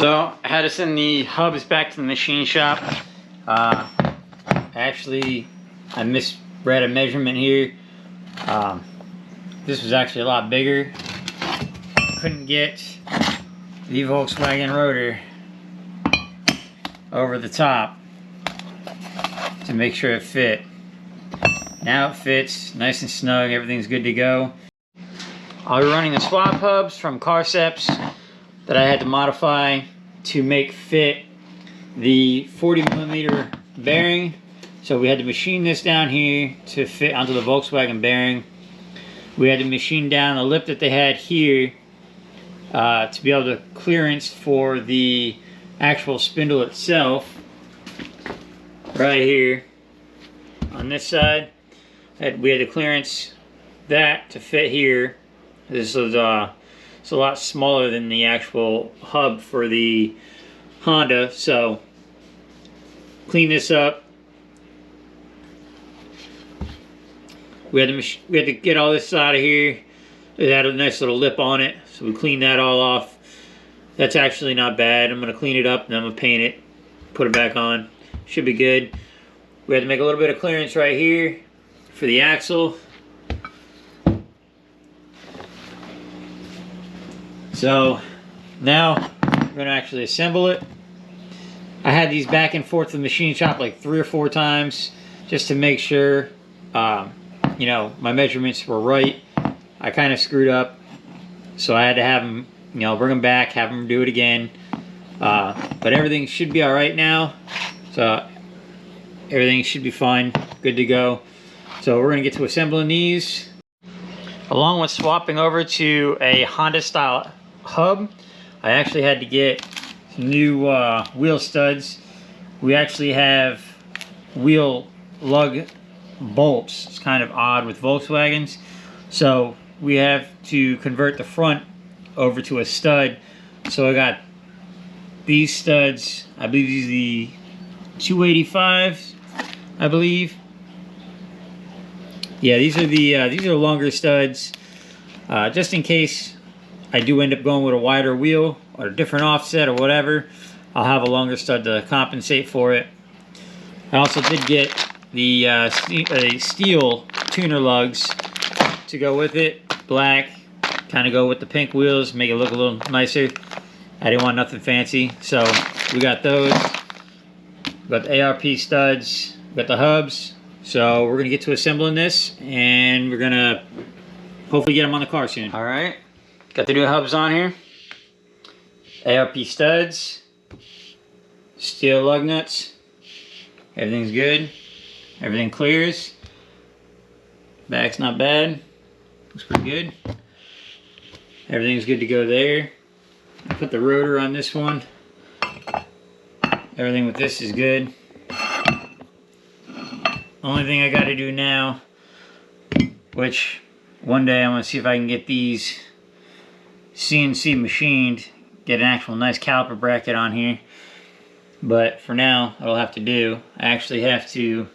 So I had to send the hubs back to the machine shop. Actually, I misread a measurement here. This was actually a lot bigger. Couldn't get the Volkswagen rotor over the top to make sure it fit. Now it fits nice and snug, everything's good to go. I'll be running the swap hubs from Carceps that I had to modify to make fit the 40mm bearing. So we had to machine this down here to fit onto the Volkswagen bearing. We had to machine down the lip that they had here to be able to clearance for the actual spindle itself. Right here on this side, we had to clearance that to fit here. This is it's a lot smaller than the actual hub for the Honda, so clean this up. We had to get all this out of here. It had a nice little lip on it, so we cleaned that all off. That's actually not bad. I'm gonna clean it up and I'm gonna paint it, put it back on. Should be good. We had to make a little bit of clearance right here for the axle. So now we're gonna actually assemble it. I had these back and forth to the machine shop like 3 or 4 times just to make sure, you know, my measurements were right. I kind of screwed up, so I had to have them, you know, bring them back, have them do it again. But everything should be all right now. So everything should be fine, good to go. So we're gonna get to assembling these. Along with swapping over to a Honda style hub, I actually had to get some new wheel studs. We actually have wheel lug bolts. It's kind of odd with Volkswagens. So we have to convert the front over to a stud. So I got these studs. I believe these are the 285s, I believe. Yeah, these are longer studs. Just in case I do end up going with a wider wheel or a different offset or whatever, I'll have a longer stud to compensate for it. I also did get the steel tuner lugs to go with it. Black, kind of go with the pink wheels, make it look a little nicer. I didn't want nothing fancy, so we got those. Got the ARP studs, got the hubs. So we're gonna get to assembling this, and we're gonna hopefully get them on the car soon. All right, got the new hubs on here. ARP studs, steel lug nuts. Everything's good. Everything clears. Back's not bad. Looks pretty good. Everything's good to go there. I put the rotor on this one. Everything with this is good. Only thing I got to do now, which one day I'm going to see if I can get these CNC machined, get an actual nice caliper bracket on here. But for now, I'll have to do, I actually have to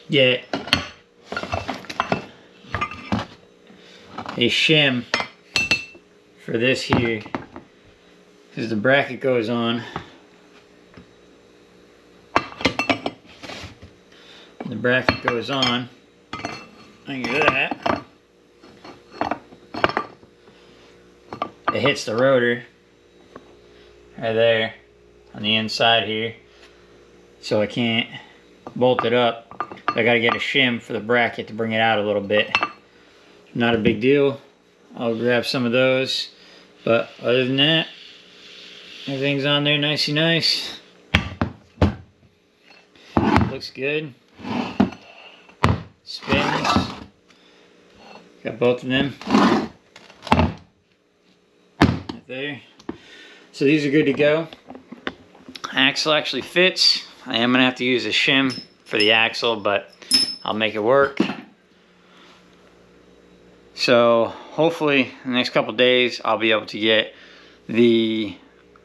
get a shim for this here, because the bracket goes on. The bracket goes on. Look at that. It hits the rotor right there on the inside here, so I can't bolt it up. I gotta get a shim for the bracket to bring it out a little bit. Not a big deal. I'll grab some of those, but other than that, everything's on there nicey nice. Looks good. Spins. Got both of them right there. So these are good to go. Axle actually fits. I am gonna have to use a shim for the axle, but I'll make it work. So hopefully in the next couple days I'll be able to get the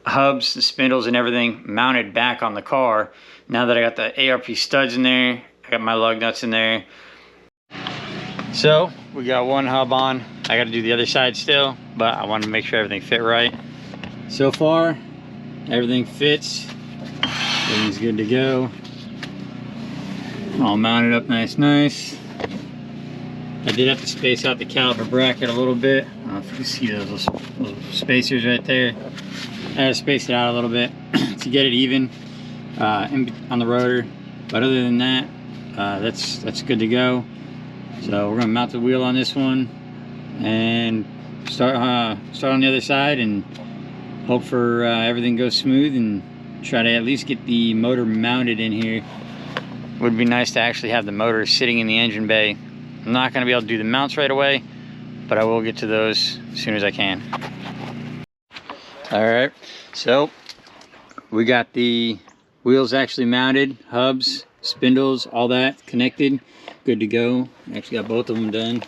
hubs, the spindles and everything mounted back on the car. Now that I got the ARP studs in there, I got my lug nuts in there. So we got one hub on. I got to do the other side still, but I wanted to make sure everything fit right. So far, Everything fits. Everything's good to go. All mounted up nice. I did have to space out the caliper bracket a little bit. I don't know if you can see those spacers right there. I had to space it out a little bit to get it even on the rotor. But other than that, that's good to go. So we're gonna mount the wheel on this one and start on the other side and hope for everything goes smooth and try to at least get the motor mounted in here. Would be nice to actually have the motor sitting in the engine bay. I'm not going to be able to do the mounts right away, but I will get to those as soon as I can. Alright, so we got the wheels actually mounted, hubs, spindles, all that connected, good to go. Actually got both of them done.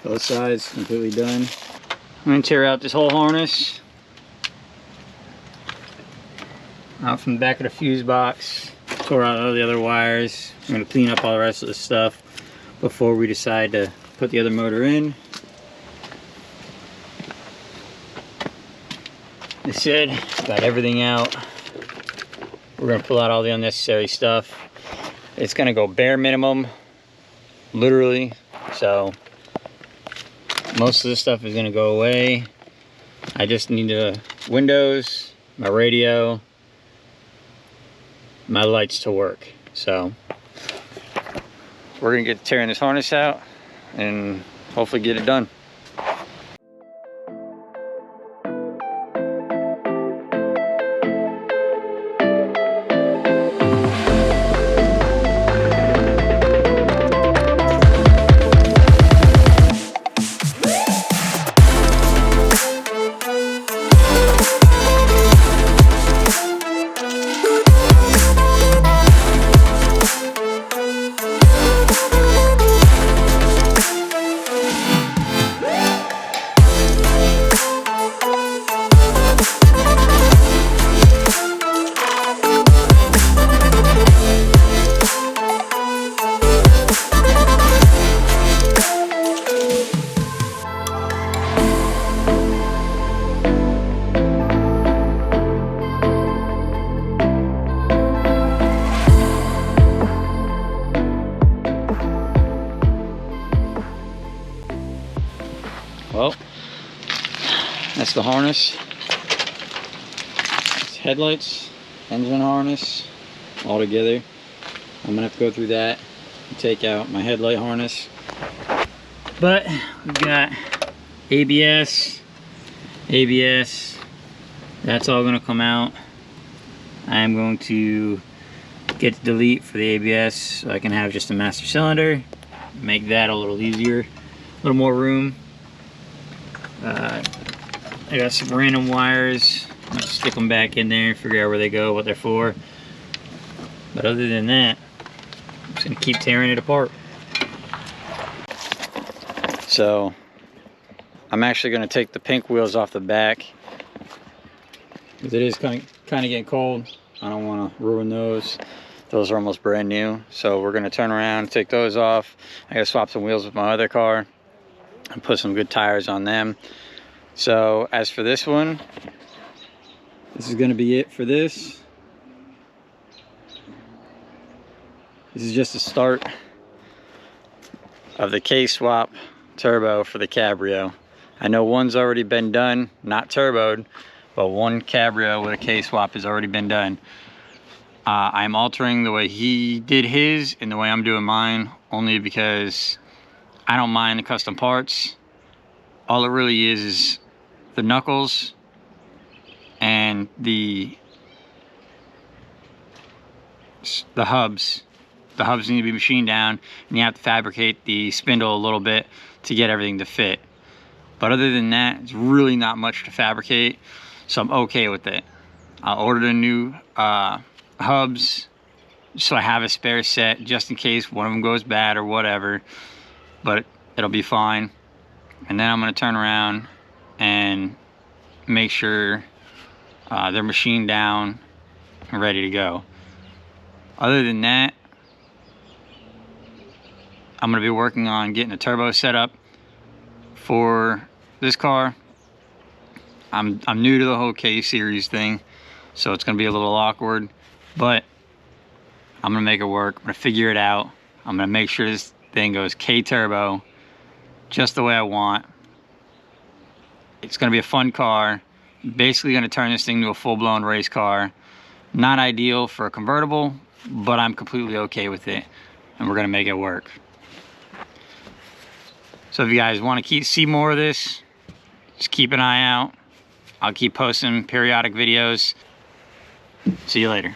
Both sides completely done. I'm going to tear out this whole harness out from the back of the fuse box. Tore out all the other wires. I'm going to clean up all the rest of the stuff before we decide to put the other motor in. I said, got everything out. We're going to pull out all the unnecessary stuff. It's going to go bare minimum, literally. So most of this stuff is going to go away. I just need the windows, my radio, my lights to work. So we're gonna get tearing this harness out and hopefully get it done. Well, that's the harness. It's headlights, engine harness, all together. I'm gonna have to go through that and take out my headlight harness. But we've got ABS, that's all gonna come out. I am going to get the delete for the ABS so I can have just a master cylinder, make that a little easier, a little more room. I got some random wires. I'll stick them back in there, figure out where they go, what they're for. But other than that, I'm just gonna keep tearing it apart. So I'm actually gonna take the pink wheels off the back because it is kind of getting cold. I don't want to ruin those. Those are almost brand new. So we're gonna turn around, take those off. I gotta swap some wheels with my other car and put some good tires on them. So as for this one, this is going to be it for this. This is just the start of the K-swap turbo for the cabrio. I know one's already been done, not turboed, but one cabrio with a K-swap has already been done. I'm altering the way he did his and the way I'm doing mine, only because I don't mind the custom parts. All it really is the knuckles and the hubs. The hubs need to be machined down, and you have to fabricate the spindle a little bit to get everything to fit. But other than that, it's really not much to fabricate, so I'm okay with it. I ordered a new hubs so I have a spare set just in case one of them goes bad or whatever, but it'll be fine. And then I'm going to turn around and make sure they're machined down and ready to go. Other than that, I'm going to be working on getting a turbo set up for this car. I'm new to the whole K series thing, so it's gonna be a little awkward, but I'm gonna make it work. I'm gonna figure it out. I'm gonna make sure this thing goes K turbo just the way I want. It's gonna be a fun car. Basically gonna turn this thing into a full-blown race car. Not ideal for a convertible, but I'm completely okay with it, and we're gonna make it work. So if you guys want to see more of this, just keep an eye out. I'll keep posting periodic videos. See you later.